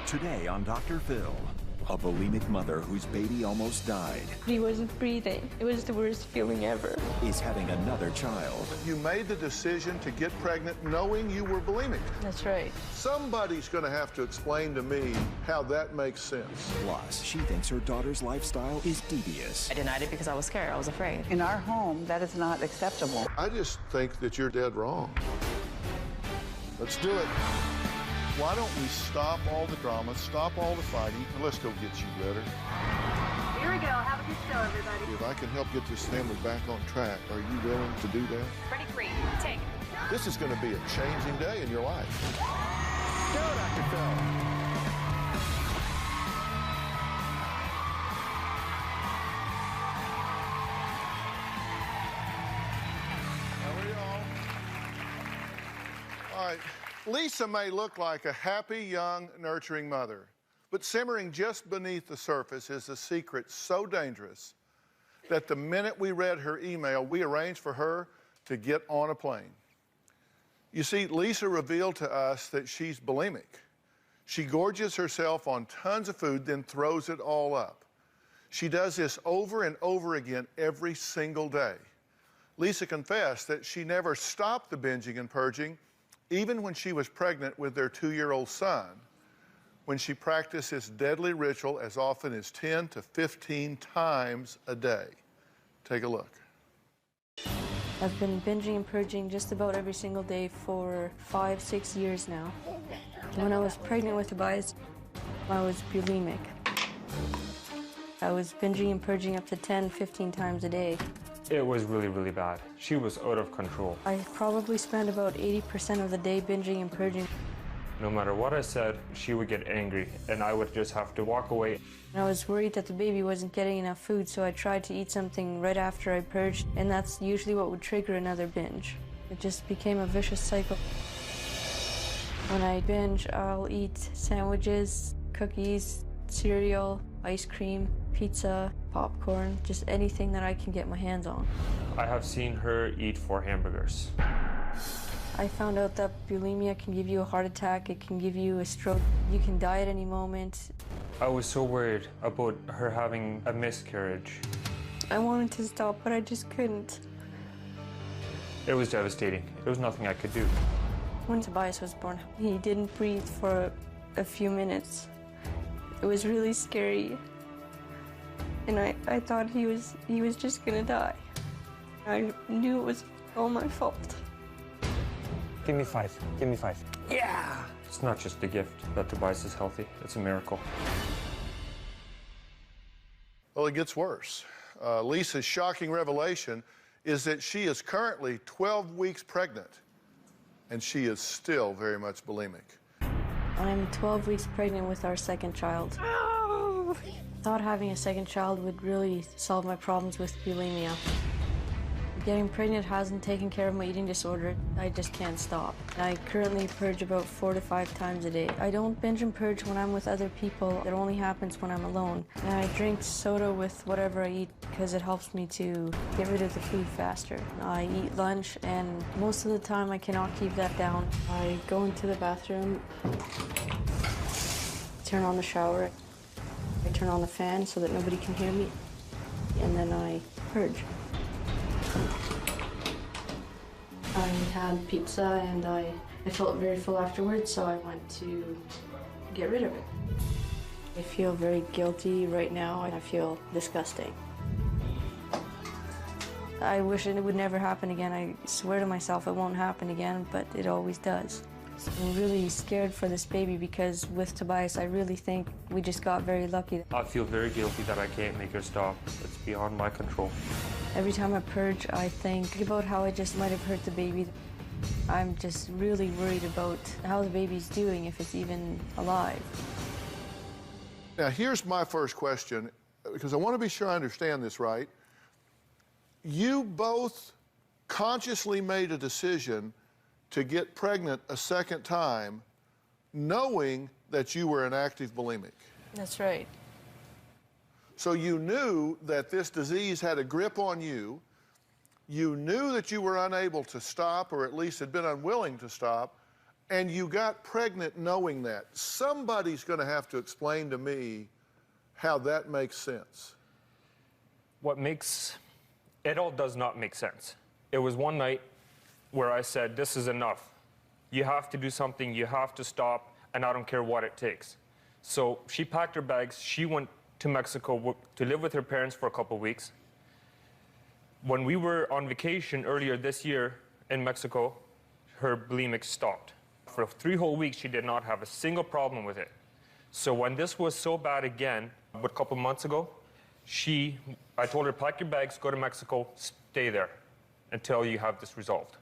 Today on Dr. Phil, a bulimic mother whose baby almost died He wasn't breathing. It was the worst feeling ever. is having another child. You made the decision to get pregnant knowing you were bulimic. That's right. Somebody's going to have to explain to me how that makes sense. Plus, she thinks her daughter's lifestyle is devious. I denied it because I was scared. I was afraid. In our home, that is not acceptable. I just think that you're dead wrong. Let's do it. Why don't we stop all the drama, stop all the fighting, and let's go get you better. Here we go. Have a good show, everybody. If I can help get this family back on track, are you willing to do that? Ready, free, take. This is going to be a changing day in your life. Go, Dr. Phil. How are y'all? All right. Lisa may look like a happy, young, nurturing mother, but simmering just beneath the surface is a secret so dangerous that the minute we read her email, we arranged for her to get on a plane. You see, Lisa revealed to us that she's bulimic. She gorges herself on tons of food, then throws it all up. She does this over and over again every single day. Lisa confessed that she never stopped the binging and purging, even when she was pregnant with their 2-year-old son, when she practiced this deadly ritual as often as 10 to 15 times a day. Take a look. I've been binging and purging just about every single day for 5-6 years now. When I was pregnant with Tobias, I was bulimic. I was binging and purging up to 10-15 times a day. It was really, really bad. She was out of control. I probably spent about 80% of the day binging and purging. No matter what I said, she would get angry, and I would just have to walk away. I was worried that the baby wasn't getting enough food, so I tried to eat something right after I purged, and that's usually what would trigger another binge. It just became a vicious cycle. When I binge, I'll eat sandwiches, cookies, cereal, ice cream, pizza, popcorn, just anything that I can get my hands on. I have seen her eat 4 hamburgers. I found out that bulimia can give you a heart attack, it can give you a stroke, you can die at any moment. I was so worried about her having a miscarriage. I wanted to stop, but I just couldn't. It was devastating. There was nothing I could do. When Tobias was born, he didn't breathe for a few minutes. It was really scary. And I thought he was just gonna die. I knew it was all my fault. Give me 5. Give me 5. Yeah! It's not just a gift that Tobias is healthy. It's a miracle. Well, it gets worse. Lisa's shocking revelation is that she is currently 12 weeks pregnant, and she is still very much bulimic. I'm 12 weeks pregnant with our second child. I thought having a second child would really solve my problems with bulimia. Getting pregnant hasn't taken care of my eating disorder. I just can't stop. I currently purge about 4 to 5 times a day. I don't binge and purge when I'm with other people. It only happens when I'm alone. And I drink soda with whatever I eat because it helps me to get rid of the food faster. I eat lunch, and most of the time I cannot keep that down. I go into the bathroom, turn on the shower, I turn on the fan so that nobody can hear me, and then I purge. I had pizza and I felt very full afterwards, so I went to get rid of it. I feel very guilty right now, and I feel disgusting. I wish it would never happen again. I swear to myself it won't happen again, but it always does. I'm really scared for this baby because with Tobias, I really think we just got very lucky. I feel very guilty that I can't make her stop. It's beyond my control. Every time I purge, I think about how I just might have hurt the baby. I'm just really worried about how the baby's doing, if it's even alive. Now, here's my first question, because I want to be sure I understand this right. You both consciously made a decision to get pregnant a second time, knowing that you were an active bulimic. That's right. So you knew that this disease had a grip on you. You knew that you were unable to stop, or at least had been unwilling to stop, and you got pregnant knowing that. Somebody's going to have to explain to me how that makes sense. It all does not make sense. It was one night where I said, this is enough. You have to do something, you have to stop, and I don't care what it takes. So she packed her bags, she went to Mexico to live with her parents for a couple of weeks. When we were on vacation earlier this year in Mexico, her bulimic stopped. For 3 whole weeks, she did not have a single problem with it. So when this was so bad again, a couple months ago, I told her, pack your bags, go to Mexico, stay there until you have this resolved.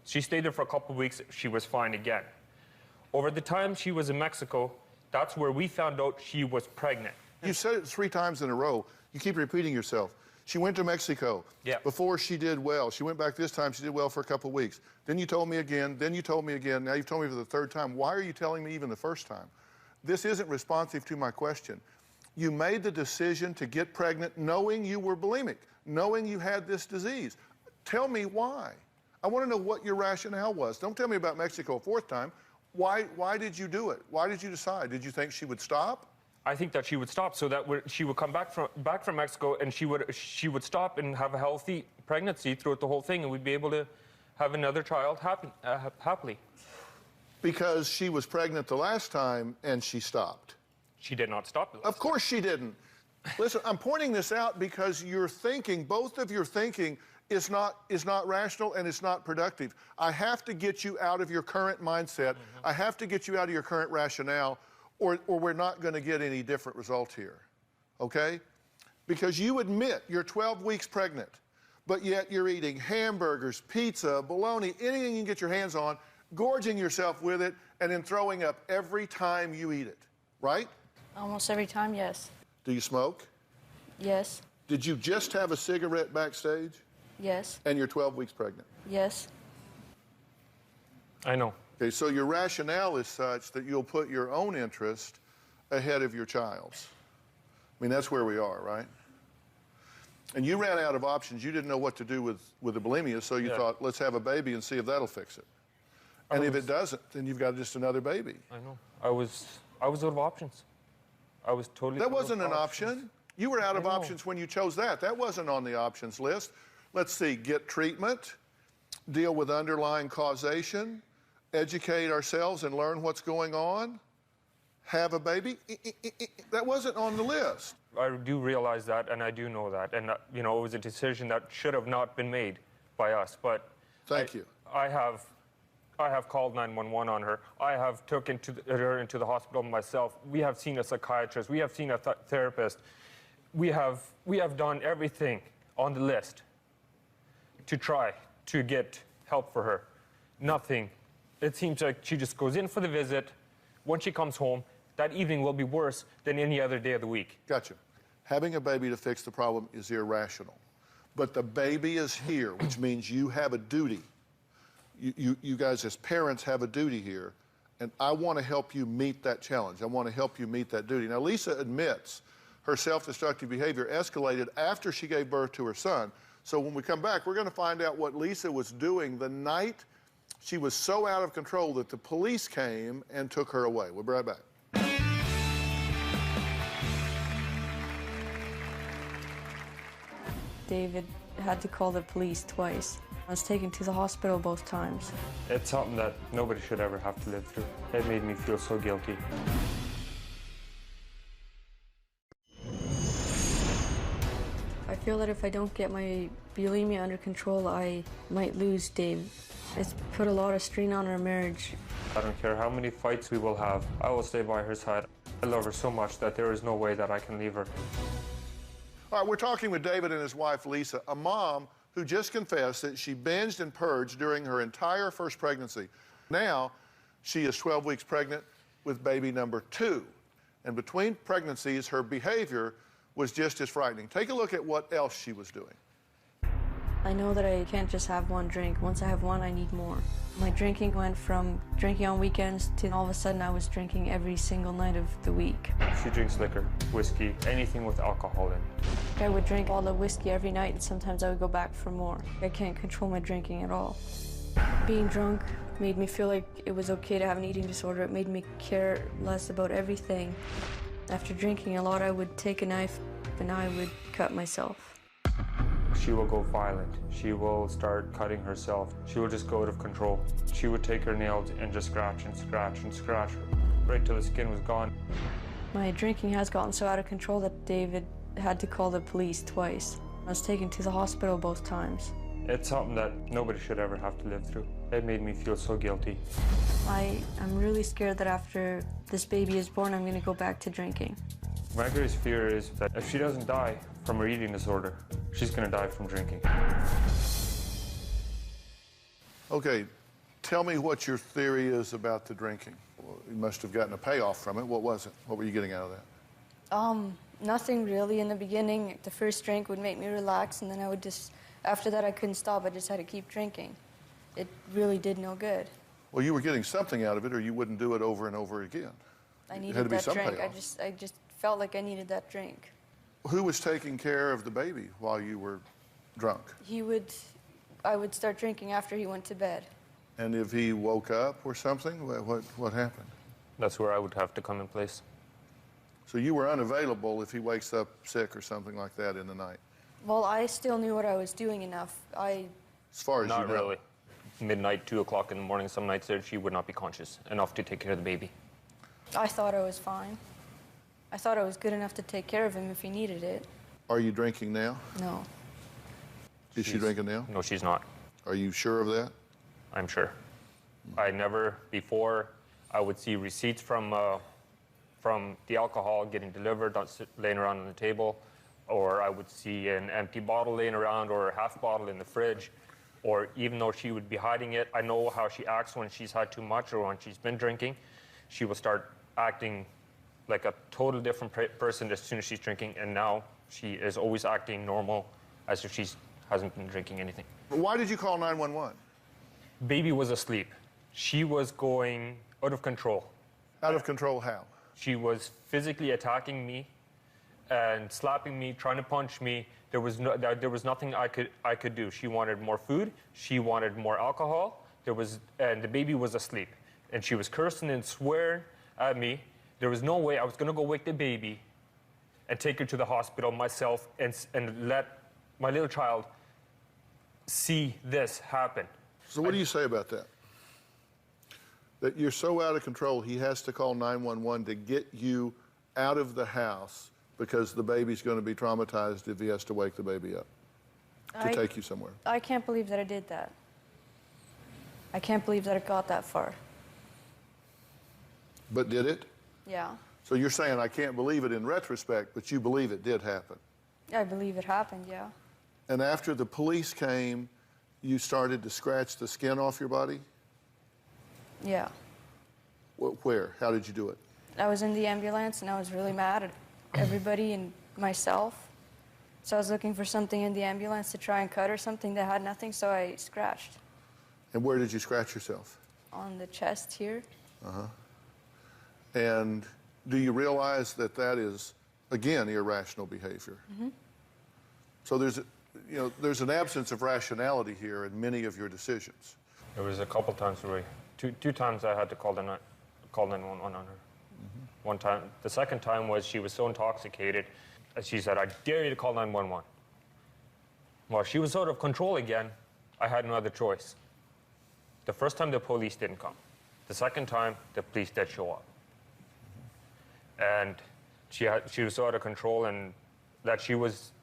She stayed there for a couple of weeks, she was fine again. Over the time she was in Mexico, that's where we found out she was pregnant. You said it 3 times in a row. You keep repeating yourself. She went to Mexico. Yeah. Before she did well. She went back this time, she did well for a couple of weeks. Then you told me again, then you told me again, now you've told me for the 3rd time. Why are you telling me even the 1st time? This isn't responsive to my question. You made the decision to get pregnant knowing you were bulimic, knowing you had this disease. Tell me why. I want to know what your rationale was. Don't tell me about Mexico a 4th time. Why did you do it? Why did you decide? Did you think she would stop? I think that she would stop so that she would come back from Mexico and she would stop and have a healthy pregnancy throughout the whole thing, and we'd be able to have another child happily. Because she was pregnant the last time and she stopped. She did not stop. Of course she didn't. Listen, I'm pointing this out because your thinking, both of your thinking, is not rational and it's not productive. I have to get you out of your current mindset. I have to get you out of your current rationale, or we're not going to get any different result here, okay? Because you admit you're 12 weeks pregnant, but yet you're eating hamburgers, pizza, bologna, anything you can get your hands on, gorging yourself with it, and then throwing up every time you eat it, right? Almost every time, yes. Do you smoke? Yes. Did you just have a cigarette backstage? Yes. And you're 12 weeks pregnant? Yes. I know. Okay, so your rationale is such that you'll put your own interest ahead of your child's. I mean, that's where we are, right? And you ran out of options. You didn't know what to do with the bulimia, so you thought, let's have a baby and see if that'll fix it. And if it doesn't, then you've got just another baby. I know. I was out of options. I was totally That wasn't an option. You were out of options when you chose that. That wasn't on the options list. Let's see, get treatment, deal with underlying causation, educate ourselves and learn what's going on, have a baby. That wasn't on the list. I do realize that, and I do know that. And, you know, it was a decision that should have not been made by us. But Thank you. I have called 911 on her. I have taken her into the hospital myself. We have seen a psychiatrist. We have seen a therapist. We have done everything on the list to try to get help for her. Nothing. It seems like she just goes in for the visit. When she comes home, that evening will be worse than any other day of the week. Gotcha. Having a baby to fix the problem is irrational. But the baby is here, which means you have a duty. You guys as parents have a duty here, and I want to help you meet that challenge. I want to help you meet that duty. Now, Lisa admits her self-destructive behavior escalated after she gave birth to her son. So when we come back, we're going to find out what Lisa was doing the night she was so out of control that the police came and took her away. We'll be right back. David had to call the police twice. I was taken to the hospital both times. It's something that nobody should ever have to live through. It made me feel so guilty. I feel that if I don't get my bulimia under control, I might lose Dave. It's put a lot of strain on our marriage. I don't care how many fights we will have. I will stay by her side. I love her so much that there is no way that I can leave her. All right, we're talking with David and his wife, Lisa, a mom who just confessed that she binged and purged during her entire first pregnancy. Now, she is 12 weeks pregnant with baby number 2. And between pregnancies, her behavior was just as frightening. Take a look at what else she was doing. I know that I can't just have one drink. Once I have one, I need more. My drinking went from drinking on weekends to all of a sudden I was drinking every single night of the week. She drinks liquor, whiskey, anything with alcohol in it. I would drink all the whiskey every night, and sometimes I would go back for more. I can't control my drinking at all. Being drunk made me feel like it was okay to have an eating disorder. It made me care less about everything. After drinking a lot, I would take a knife and I would cut myself. She will go violent. She will start cutting herself. She will just go out of control. She would take her nails and just scratch and scratch and scratch right till the skin was gone. My drinking has gotten so out of control that David had to call the police twice. I was taken to the hospital both times. It's something that nobody should ever have to live through. It made me feel so guilty. I'm really scared that after this baby is born, I'm going to go back to drinking. My greatest fear is that if she doesn't die from her eating disorder, she's going to die from drinking. Okay, tell me what your theory is about the drinking. Well, you must have gotten a payoff from it. What was it? What were you getting out of that? Nothing really. In the beginning, the first drink would make me relax, and then I would just, after that I couldn't stop. I just had to keep drinking. It really did no good. Well, you were getting something out of it, or you wouldn't do it over and over again. I needed that drink. I just felt like I needed that drink. Who was taking care of the baby while you were drunk? I would start drinking after he went to bed. And if he woke up or something, what happened? That's where I would have to come in place. So you were unavailable if he wakes up sick or something like that in the night? Well, I still knew what I was doing enough. As far as Not you know. really. Midnight, 2 o'clock in the morning, some nights there, she would not be conscious enough to take care of the baby. I thought I was fine. I thought I was good enough to take care of him if he needed it. Are you drinking now? No. Is she drinking now? No, she's not. Are you sure of that? I'm sure. Before I would see receipts from the alcohol getting delivered, laying around on the table, or I would see an empty bottle laying around or a half bottle in the fridge, or even though she would be hiding it, I know how she acts when she's had too much or when she's been drinking. She will start acting like a totally different person as soon as she's drinking, and now she is always acting normal as if she hasn't been drinking anything. Why did you call 911? Baby was asleep. She was going out of control. Out of control how? She was physically attacking me and slapping me, trying to punch me. There was nothing I could do. She wanted more food. She wanted more alcohol. And the baby was asleep. And she was cursing and swearing at me. There was no way I was going to go wake the baby and take her to the hospital myself and let my little child see this happen. So what do you say about that? That you're so out of control, he has to call 911 to get you out of the house because the baby's going to be traumatized if he has to wake the baby up to take you somewhere. I can't believe that I did that. I can't believe that it got that far. But did it? Yeah. So you're saying I can't believe it in retrospect, but you believe it did happen? I believe it happened, yeah. And after the police came, you started to scratch the skin off your body? Yeah. Where? How did you do it? I was in the ambulance and I was really mad at everybody and myself. So I was looking for something in the ambulance to try and cut or something that had nothing, so I scratched. And where did you scratch yourself? On the chest here. Uh-huh. And do you realize that that is, again, irrational behavior? Mm-hmm. So there's an absence of rationality here in many of your decisions. There was a couple times where two times I had to call 911 on her. Mm-hmm. One time, the second time was she was so intoxicated, she said, "I dare you to call 911." Well, she was out of control again. I had no other choice. The first time the police didn't come. The second time, the police did show up. And she was so out of control, and that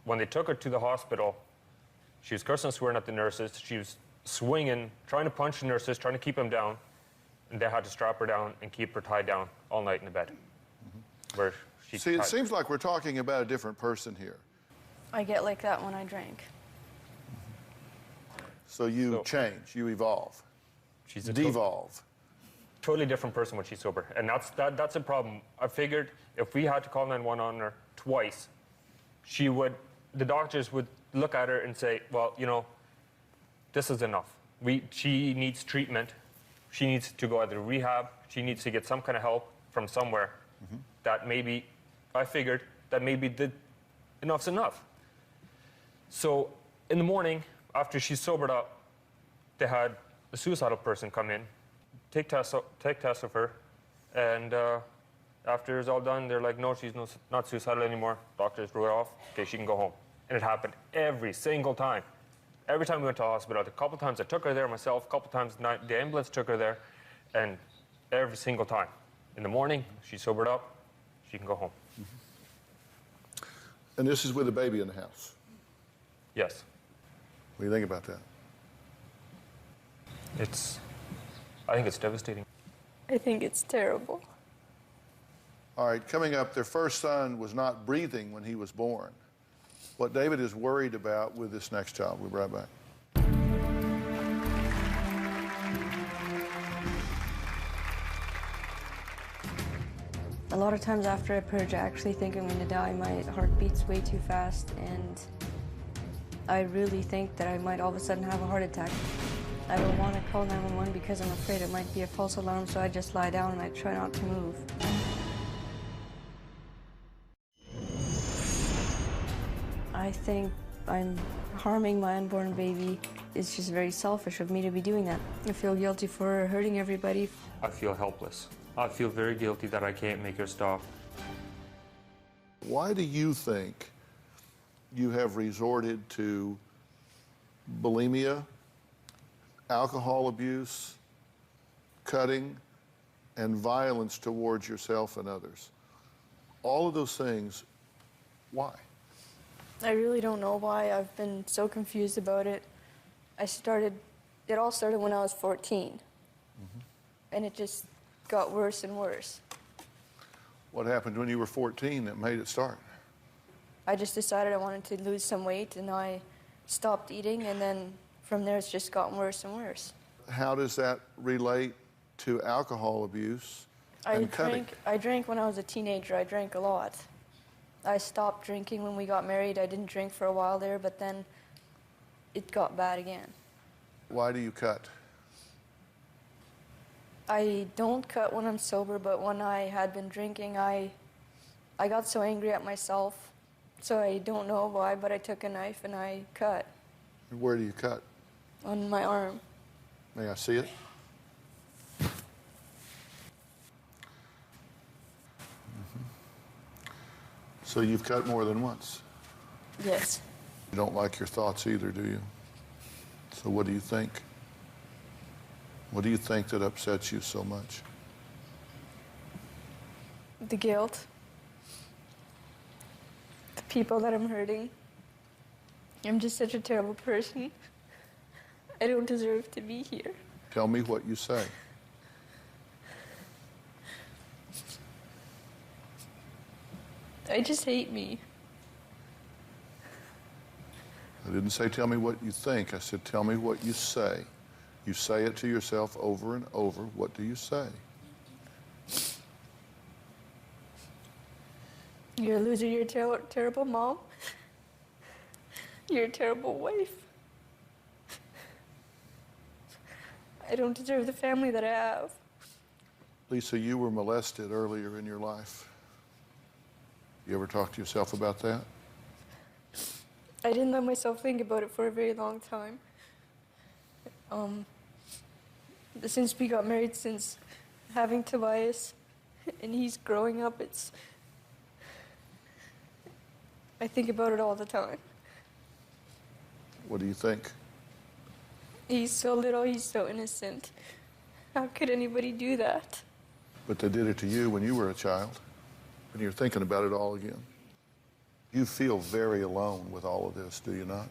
when they took her to the hospital, she was cursing and swearing at the nurses. She was swinging, trying to punch the nurses, trying to keep them down. And they had to strap her down and keep her tied down all night in the bed. Mm-hmm. Where See, it seems like we're talking about a different person here. I get like that when I drink. So you change, you evolve, she's a devolve. Totally different person when she's sober. And that's a problem. I figured if we had to call 911 on her twice, the doctors would look at her and say, well, this is enough. She needs treatment. She needs to go either rehab. She needs to get some kind of help from somewhere. Mm-hmm. That maybe, I figured that maybe enough's enough. So in the morning, after she's sobered up, they had a suicidal person come in take tests of her, and after it's all done, they're like, no, she's not suicidal anymore. Doctors threw it off. Okay, she can go home. And it happened every single time. Every time we went to the hospital, a couple times I took her there myself, a couple times the ambulance took her there, and every single time. In the morning, she's sobered up, she can go home. And this is with a baby in the house. Yes. What do you think about that? I think it's devastating. I think it's terrible. All right, coming up, their first son was not breathing when he was born. What David is worried about with this next child. We'll be right back. A lot of times after I purge, I actually think I'm going to die. My heart beats way too fast, and I really think that I might all of a sudden have a heart attack. I don't want to call 911 because I'm afraid it might be a false alarm, so I just lie down and I try not to move. I think I'm harming my unborn baby. It's just very selfish of me to be doing that. I feel guilty for hurting everybody. I feel helpless. I feel very guilty that I can't make her stop. Why do you think you have resorted to bulimia, alcohol abuse, cutting, and violence towards yourself and others? All of those things, why? I really don't know why. I've been so confused about it. It all started when I was 14. And it just got worse and worse. What happened when you were 14 that made it start? I just decided I wanted to lose some weight, and I stopped eating, and then from there it's just gotten worse and worse. How does that relate to alcohol abuse and cutting? I drank when I was a teenager. I drank a lot. I stopped drinking when we got married. I didn't drink for a while there, but then it got bad again. Why do you cut? I don't cut when I'm sober, but when I had been drinking, I got so angry at myself. So I don't know why, but I took a knife and I cut. Where do you cut? On my arm. May I see it? So you've cut more than once? Yes. You don't like your thoughts either, do you? So what do you think? What do you think that upsets you so much? The guilt. The people that I'm hurting. I'm just such a terrible person. I don't deserve to be here. Tell me what you say. I just hate me. I didn't say tell me what you think. I said tell me what you say. You say it to yourself over and over. What do you say? You're a loser. You're a terrible mom. You're a terrible wife. I don't deserve the family that I have. Lisa, you were molested earlier in your life. You ever talk to yourself about that? I didn't let myself think about it for a very long time. Since we got married, since having Tobias, and he's growing up, I think about it all the time. What do you think? He's so little, he's so innocent. How could anybody do that? But they did it to you when you were a child, and you're thinking about it all again. You feel very alone with all of this, do you not?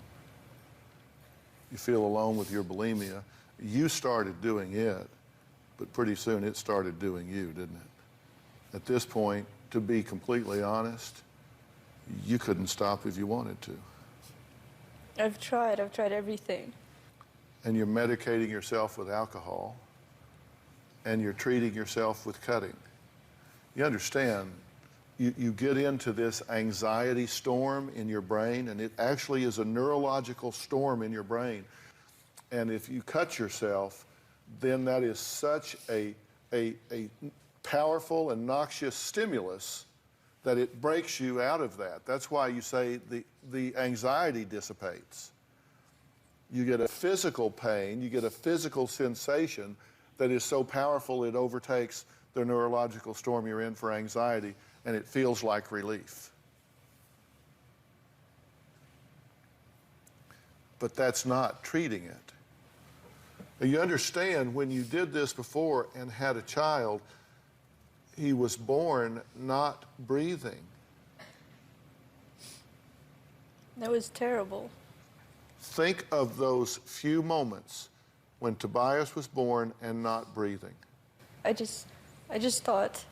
You feel alone with your bulimia. You started doing it, but pretty soon it started doing you, didn't it? At this point, to be completely honest, you couldn't stop if you wanted to. I've tried everything. And you're medicating yourself with alcohol, and you're treating yourself with cutting. You understand, you get into this anxiety storm in your brain, and it actually is a neurological storm in your brain. And if you cut yourself, then that is such a powerful and noxious stimulus that it breaks you out of that. That's why you say the anxiety dissipates. You get a physical pain, you get a physical sensation that is so powerful it overtakes the neurological storm you're in for anxiety, and it feels like relief. But that's not treating it. Now, you understand, when you did this before and had a child, he was born not breathing. That was terrible. Think of those few moments when Tobias was born and not breathing. I just thought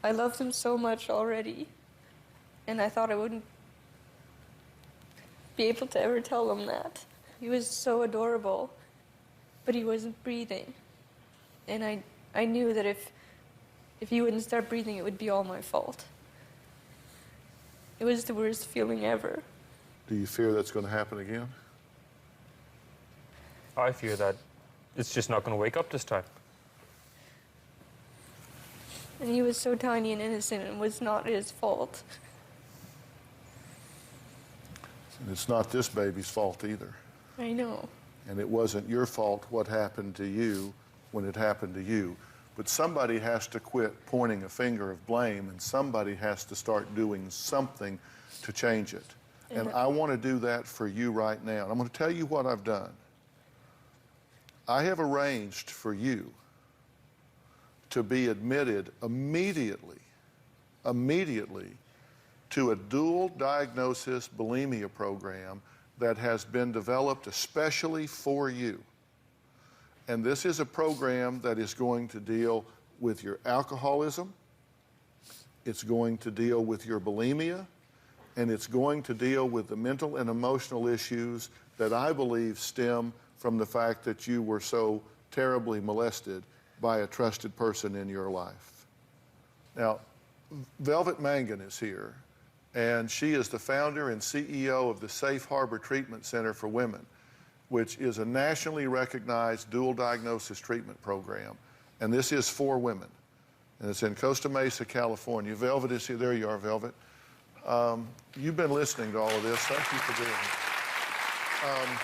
I loved him so much already, and I thought I wouldn't be able to ever tell him that. He was so adorable, but he wasn't breathing. And I knew that if he wouldn't start breathing, it would be all my fault. It was the worst feeling ever. Do you fear that's going to happen again? I fear that it's just not going to wake up this time. And he was so tiny and innocent, and it was not his fault. And it's not this baby's fault either. I know. And it wasn't your fault what happened to you when it happened to you. But somebody has to quit pointing a finger of blame, and somebody has to start doing something to change it. And I want to do that for you right now. And I'm going to tell you what I've done. I have arranged for you to be admitted immediately to a dual diagnosis bulimia program that has been developed especially for you. And this is a program that is going to deal with your alcoholism, it's going to deal with your bulimia, and it's going to deal with the mental and emotional issues that I believe stem from the fact that you were so terribly molested by a trusted person in your life. Now, Velvet Mangan is here, and she is the founder and CEO of the Safe Harbor Treatment Center for Women, which is a nationally recognized dual diagnosis treatment program. And this is for women. And it's in Costa Mesa, California. Velvet is here. There you are, Velvet. You've been listening to all of this. Thank you for doing it.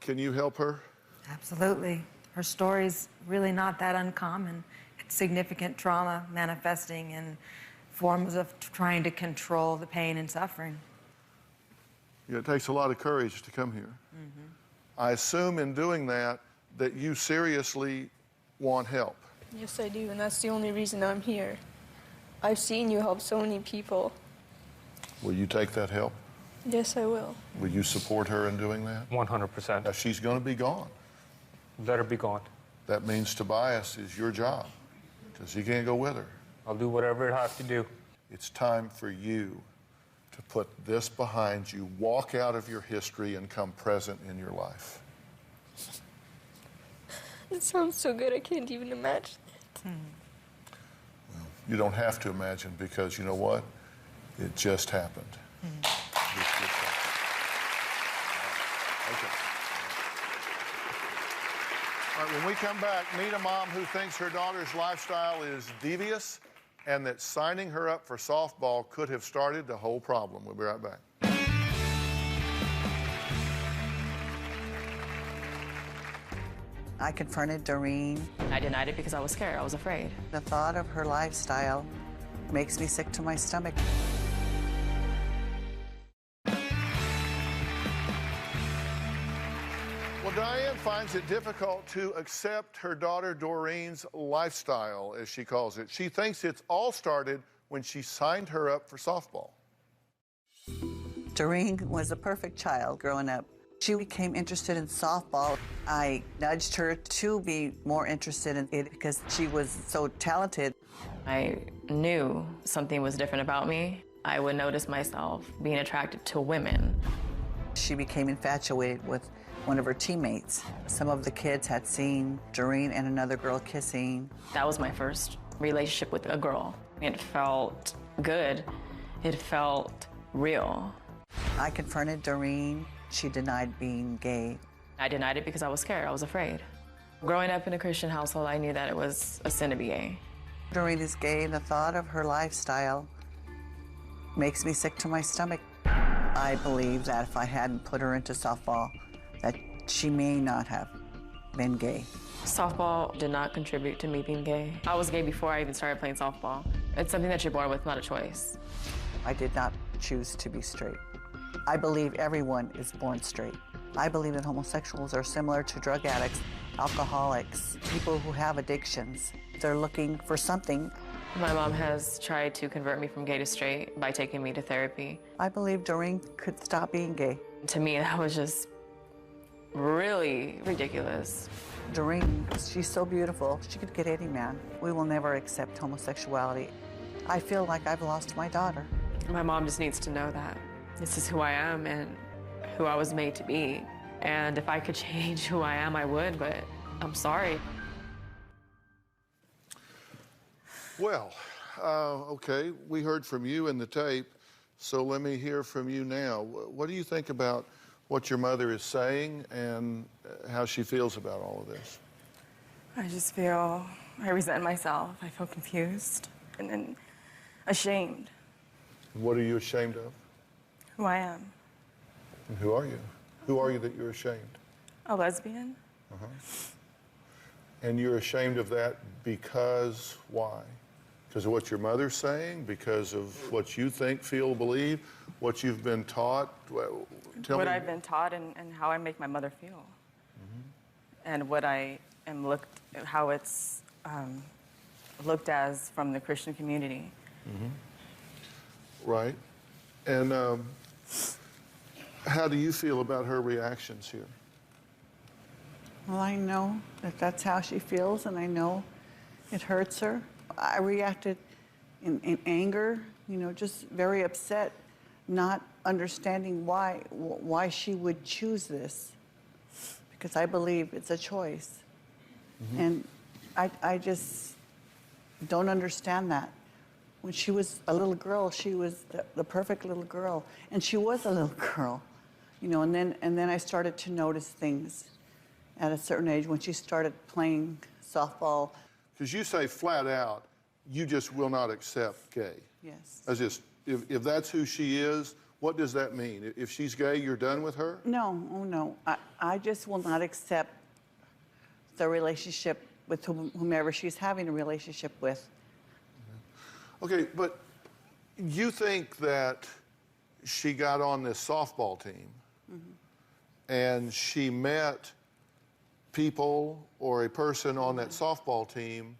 Can you help her? Absolutely. Her story's really not that uncommon. It's significant trauma manifesting in forms of trying to control the pain and suffering. Yeah, it takes a lot of courage to come here. Mm-hmm. I assume in doing that you seriously want help. Yes, I do, and that's the only reason I'm here. I've seen you help so many people. Will you take that help? Yes, I will. Will you support her in doing that? 100%. Now, she's going to be gone. Let her be gone. That means Tobias is your job, because he can't go with her. I'll do whatever I have to do. It's time for you to put this behind you, walk out of your history, and come present in your life. It sounds so good, I can't even imagine it. Well, you don't have to imagine, because you know what? It just happened. It just happened. Okay. All right, when we come back, meet a mom who thinks her daughter's lifestyle is devious and that signing her up for softball could have started the whole problem. We'll be right back. I confronted Doreen. I denied it because I was scared. I was afraid. The thought of her lifestyle makes me sick to my stomach. Well, Diane finds it difficult to accept her daughter Doreen's lifestyle, as she calls it. She thinks it's all started when she signed her up for softball. Doreen was a perfect child growing up. She became interested in softball. I nudged her to be more interested in it because she was so talented. I knew something was different about me. I would notice myself being attracted to women. She became infatuated with one of her teammates. Some of the kids had seen Doreen and another girl kissing. That was my first relationship with a girl. It felt good. It felt real. I confronted Doreen. She denied being gay. I denied it because I was scared. I was afraid. Growing up in a Christian household, I knew that it was a sin to be gay. Doreen is gay, and the thought of her lifestyle makes me sick to my stomach. I believe that if I hadn't put her into softball, that she may not have been gay. Softball did not contribute to me being gay. I was gay before I even started playing softball. It's something that you're born with, not a choice. I did not choose to be straight. I believe everyone is born straight. I believe that homosexuals are similar to drug addicts, alcoholics, people who have addictions. They're looking for something. My mom has tried to convert me from gay to straight by taking me to therapy. I believe Doreen could stop being gay. To me, that was just really ridiculous. Doreen, she's so beautiful. She could get any man. We will never accept homosexuality. I feel like I've lost my daughter. My mom just needs to know that this is who I am and who I was made to be. And if I could change who I am, I would, but I'm sorry. Well, okay, we heard from you in the tape, so let me hear from you now. What do you think about what your mother is saying and how she feels about all of this? I just feel, I resent myself. I feel confused and ashamed. What are you ashamed of? Who I am. And who are you? Who are you that you're ashamed? A lesbian. And you're ashamed of that because why? Because of what your mother's saying? Because of what you think, feel, believe? What you've been taught? Tell me. What I've been taught and how I make my mother feel. And what I am how it's looked as from the Christian community. Right. And how do you feel about her reactions here? Well, I know that that's how she feels, and I know it hurts her. I reacted in anger, you know, just very upset, not understanding why she would choose this, because I believe it's a choice. And I just don't understand that. When she was a little girl, she was the perfect little girl, and she was a little girl, you know. And then I started to notice things at a certain age when she started playing softball. Because you say flat out, you just will not accept gay. Yes. As just, if that's who she is, what does that mean? If she's gay, you're done with her? No, oh no. I just will not accept the relationship with whomever she's having a relationship with. Okay, but you think that she got on this softball team and she met people or a person on that softball team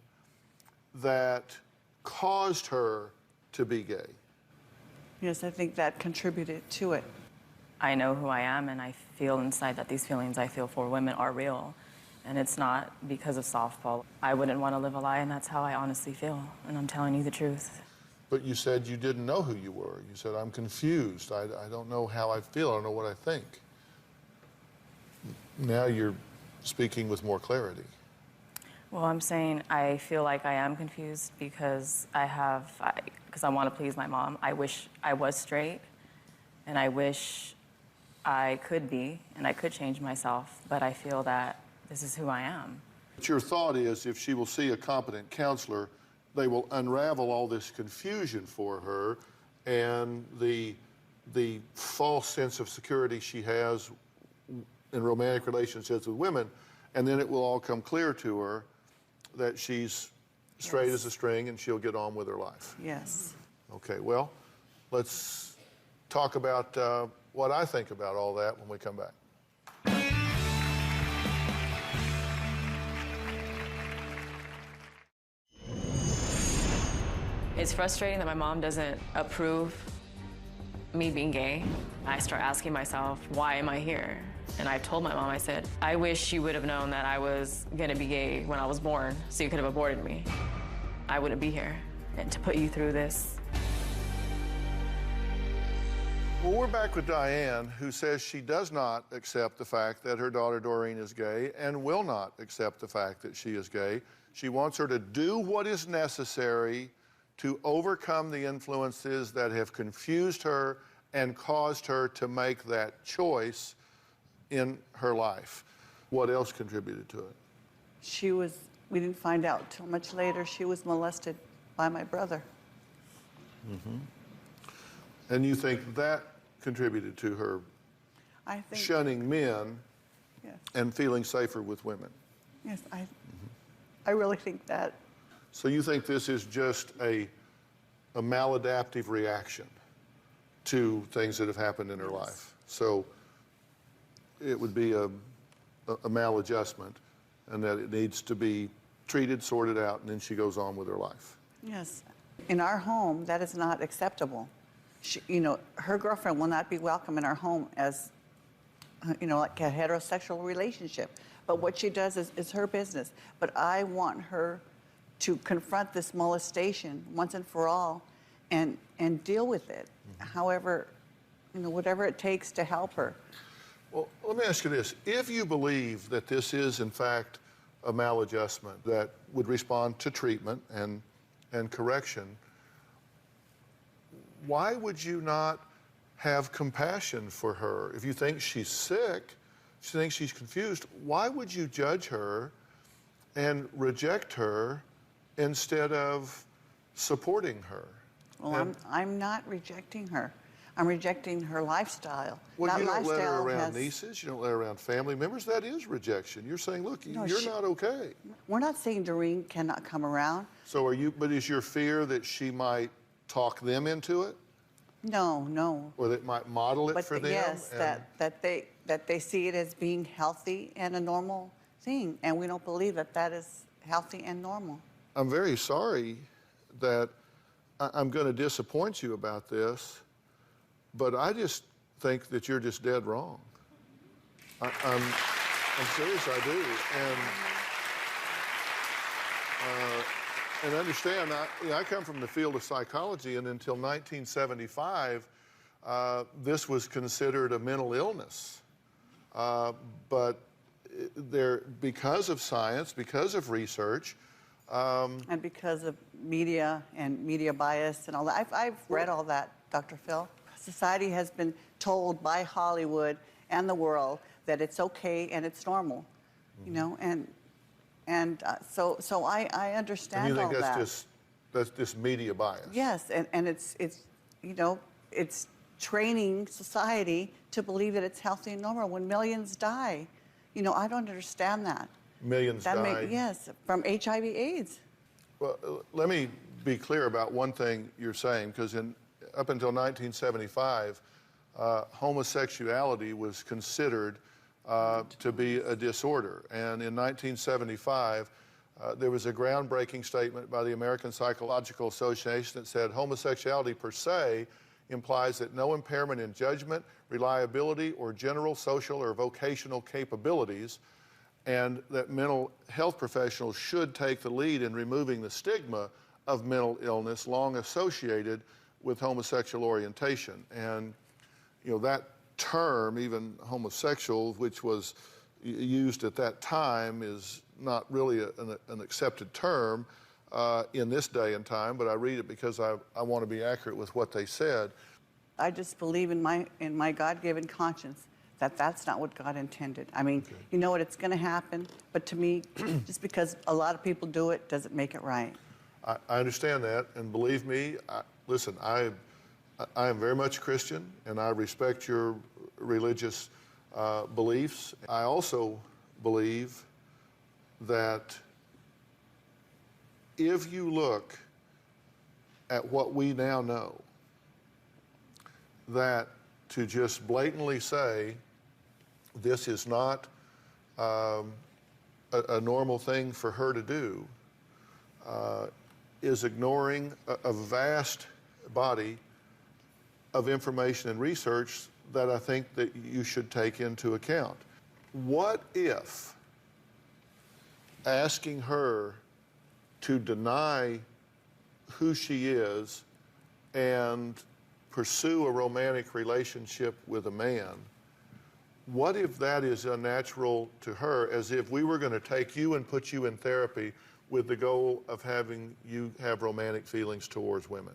that caused her to be gay? Yes, I think that contributed to it. I know who I am, and I feel inside that these feelings I feel for women are real. And it's not because of softball. I wouldn't want to live a lie, and that's how I honestly feel. And I'm telling you the truth. But you said you didn't know who you were. You said, I'm confused. I don't know how I feel. I don't know what I think. Now you're speaking with more clarity. Well, I'm saying I feel like I am confused because because I want to please my mom. I wish I was straight, and I wish I could be, and I could change myself, but I feel that this is who I am. But your thought is if she will see a competent counselor, they will unravel all this confusion for her and the false sense of security she has in romantic relationships with women, and then it will all come clear to her that she's straight as a string and she'll get on with her life. Yes. Okay, well, let's talk about what I think about all that when we come back. It's frustrating that my mom doesn't approve me being gay. I start asking myself, why am I here? And I told my mom, I said, I wish you would have known that I was gonna be gay when I was born, so you could have aborted me. I wouldn't be here. And to put you through this. Well, we're back with Diane, who says she does not accept the fact that her daughter Doreen is gay and will not accept the fact that she is gay. She wants her to do what is necessary to overcome the influences that have confused her and caused her to make that choice in her life. What else contributed to it? We didn't find out till much later, she was molested by my brother. And you think that contributed to her shunning men Yes. and feeling safer with women. Yes, I really think that. So you think this is just a maladaptive reaction to things that have happened in her life? So it would be a maladjustment, and that it needs to be treated, sorted out, and then she goes on with her life. Yes. In our home, that is not acceptable. She, you know, her girlfriend will not be welcome in our home as, you know, like a heterosexual relationship. But what she does is her business. But I want her to confront this molestation once and for all and deal with it. However, you know, whatever it takes to help her. Well, let me ask you this. If you believe that this is, in fact, a maladjustment that would respond to treatment and correction, why would you not have compassion for her? If you think she's sick, if you think she's confused, why would you judge her and reject her instead of supporting her? Well, I'm not rejecting her. I'm rejecting her lifestyle. Well, That you don't let her lifestyle around has- nieces, you don't let her around family members. That is rejection. You're saying, look, No, you're she- not okay. We're not saying Doreen cannot come around. So are you, but is your fear that she might talk them into it? No, no. Or that might model it But for them? yes, and- that they see it as being healthy and a normal thing, and we don't believe that that is healthy and normal. I'm very sorry that I'm going to disappoint you about this, but I just think that you're just dead wrong. I'm serious, I do. And understand, I come from the field of psychology, and until 1975, this was considered a mental illness. But because of science, because of research, And because of media and media bias and all that. I've read all that, Dr. Phil. Society has been told by Hollywood and the world that it's okay and it's normal, you know, so I understand and you all think that. that's just media bias? Yes, and it's you know, it's training society to believe that it's healthy and normal when millions die. You know, I don't understand that. Millions die. Yes, from HIV/AIDS. Well, let me be clear about one thing you're saying, because up until 1975, homosexuality was considered to be a disorder. And in 1975, there was a groundbreaking statement by the American Psychological Association that said homosexuality per se implies that no impairment in judgment, reliability, or general social or vocational capabilities, and that mental health professionals should take the lead in removing the stigma of mental illness long associated with homosexual orientation. And, you know, that term, even homosexual, which was used at that time, is not really an accepted term in this day and time, but I read it because I want to be accurate with what they said. I just believe in my God-given conscience that that's not what God intended. I mean, you know what, it's going to happen, but to me, just because a lot of people do it doesn't make it right. I understand that, and believe me, listen, I am very much Christian, and I respect your religious beliefs. I also believe that if you look at what we now know, that to just blatantly say this is not a normal thing for her to do is ignoring a vast body of information and research that I think that you should take into account. What if asking her to deny who she is and pursue a romantic relationship with a man, what if that is unnatural to her, as if we were going to take you and put you in therapy with the goal of having you have romantic feelings towards women?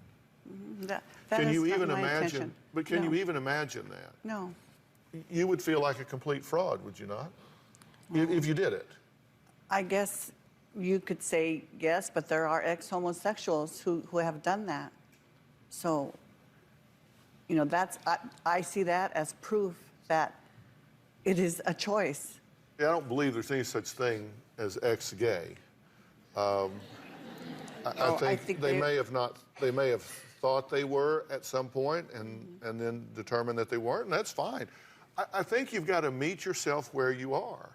That Can is you not even my imagine? intention. But can No. you even imagine that? No. You would feel like a complete fraud, would you not? If you did it. I guess you could say yes, but there are ex-homosexuals who have done that. So, you know, I see that as proof that it is a choice. Yeah, I don't believe there's any such thing as ex-gay. I think they may have thought they were at some point and then determined that they weren't, and that's fine. I think you've got to meet yourself where you are.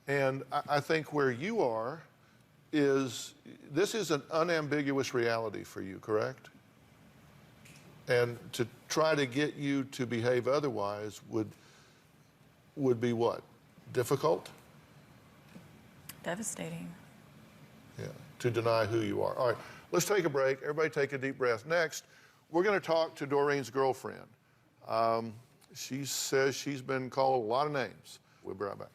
And I think where you are this is an unambiguous reality for you, correct? And to try to get you to behave otherwise would be what? Difficult? Devastating. Yeah, to deny who you are. All right, let's take a break. Everybody take a deep breath. Next, we're going to talk to Doreen's girlfriend. She says she's been called a lot of names. We'll be right back.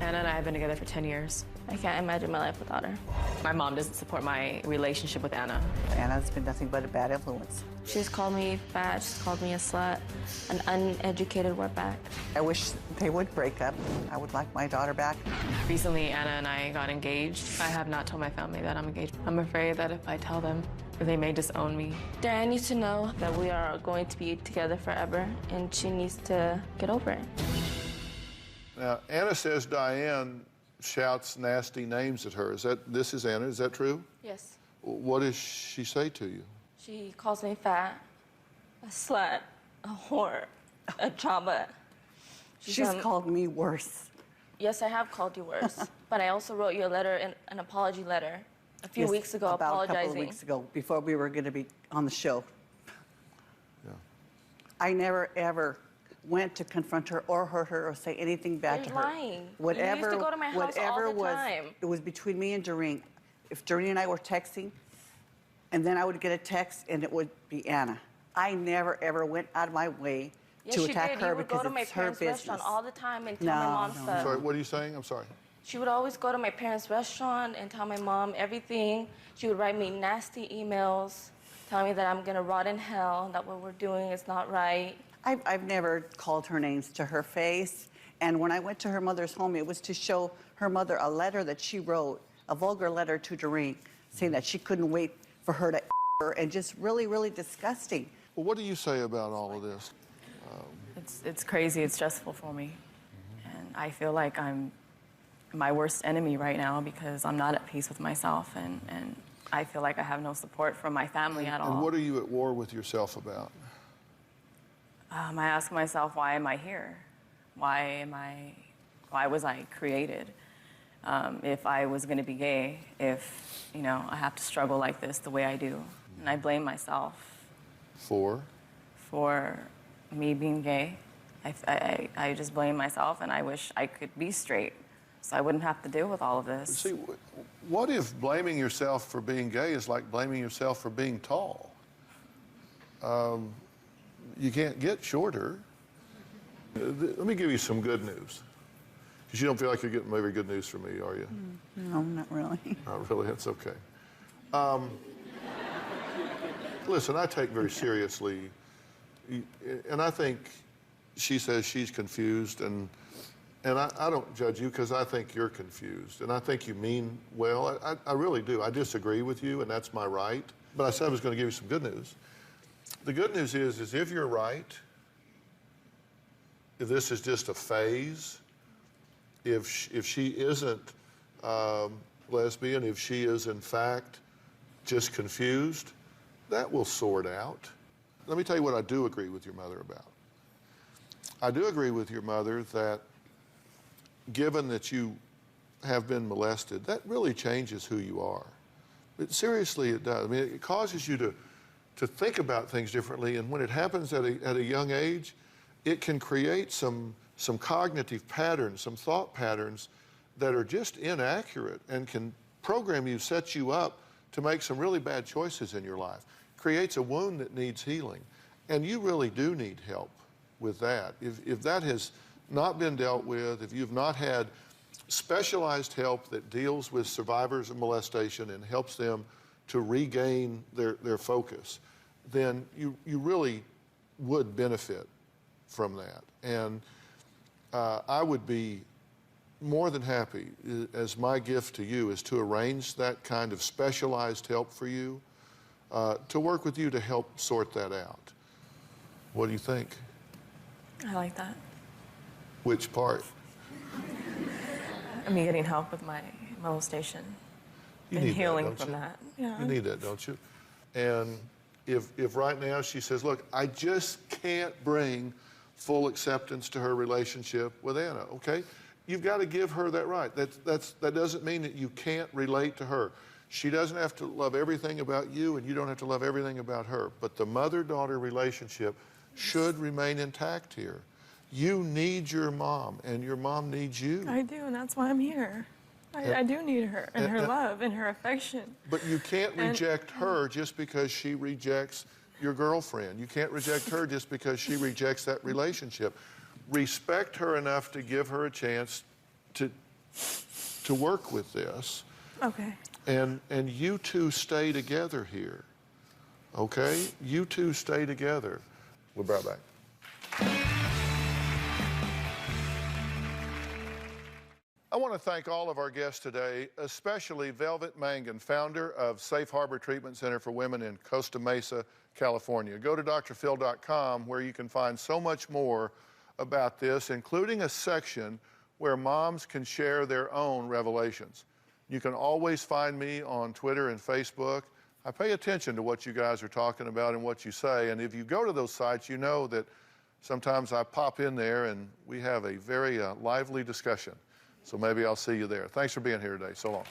Anna and I have been together for 10 years. I can't imagine my life without her. My mom doesn't support my relationship with Anna. Anna's been nothing but a bad influence. She's called me fat, she's called me a slut, an uneducated wetback. I wish they would break up. I would like my daughter back. Recently, Anna and I got engaged. I have not told my family that I'm engaged. I'm afraid that if I tell them, they may disown me. Diane needs to know that we are going to be together forever, and she needs to get over it. Now, Anna says Diane shouts nasty names at her. This is Anna, is that true? Yes. What does she say to you? She calls me fat, a slut, a whore, a jabba. She's called me worse. Yes, I have called you worse, but I also wrote you a letter, an apology letter, a few weeks ago, about apologizing. a couple of weeks ago, before we were going to be on the show. Yeah. I never, ever went to confront her or hurt her or say anything bad to her. You're lying. Whatever, you used to go to my house all the time. It was between me and Doreen. If Doreen and I were texting, and then I would get a text and it would be Anna. I never, ever went out of my way to attack her because it's her business. She would go to my parents' restaurant all the time and tell my mom stuff. Sorry, what are you saying? I'm sorry. She would always go to my parents' restaurant and tell my mom everything. She would write me nasty emails telling me that I'm going to rot in hell, that what we're doing is not right. I've never called her names to her face. And when I went to her mother's home, it was to show her mother a letter that she wrote, a vulgar letter to Doreen, saying that she couldn't wait for her to her, and just really, really disgusting. Well, what do you say about all of this? It's crazy. It's stressful for me. And I feel like I'm my worst enemy right now because I'm not at peace with myself, and I feel like I have no support from my family at all. And what are you at war with yourself about? I ask myself, why am I here? Why was I created? If I was going to be gay, if, I have to struggle like this the way I do. And I blame myself. For me being gay. I just blame myself, and I wish I could be straight so I wouldn't have to deal with all of this. See, what if blaming yourself for being gay is like blaming yourself for being tall? You can't get shorter. Let me give you some good news. Because you don't feel like you're getting very good news from me, are you? No, not really. Not really, that's okay. Listen, I take very seriously, and I think she says she's confused, and I don't judge you because I think you're confused, and I think you mean well. I really do. I disagree with you, and that's my right. But I said I was going to give you some good news. The good news is if you're right, if this is just a phase, if she isn't lesbian, if she is in fact just confused, that will sort out. Let me tell you what I do agree with your mother about. I do agree with your mother that given that you have been molested, that really changes who you are. Seriously, it does. I mean, it causes you to think about things differently, and when it happens at a young age, it can create some cognitive patterns, some thought patterns that are just inaccurate and can program you, set you up to make some really bad choices in your life. Creates a wound that needs healing. And you really do need help with that. If that has not been dealt with, if you've not had specialized help that deals with survivors of molestation and helps them to regain their focus, then you really would benefit from that. And I would be more than happy, as my gift to you is to arrange that kind of specialized help for you. to work with you to help sort that out. What do you think? I like that. Which part? I mean, getting help with my molestation and healing from that. Yeah. You need that, don't you? And if right now she says, look, I just can't bring full acceptance to her relationship with Anna, okay? You've got to give her that right. That doesn't mean that you can't relate to her. She doesn't have to love everything about you, and you don't have to love everything about her. But the mother-daughter relationship should remain intact here. You need your mom, and your mom needs you. I do, and that's why I'm here. I do need her, and her love, and her affection. But you can't reject her just because she rejects your girlfriend. You can't reject her just because she rejects that relationship. Respect her enough to give her a chance to work with this. Okay. And you two stay together here, okay? You two stay together. We'll be right back. I want to thank all of our guests today, especially Velvet Mangan, founder of Safe Harbor Treatment Center for Women in Costa Mesa, California. Go to drphil.com where you can find so much more about this, including a section where moms can share their own revelations. You can always find me on Twitter and Facebook. I pay attention to what you guys are talking about and what you say, and if you go to those sites, you know that sometimes I pop in there and we have a very lively discussion. So maybe I'll see you there. Thanks for being here today. So long.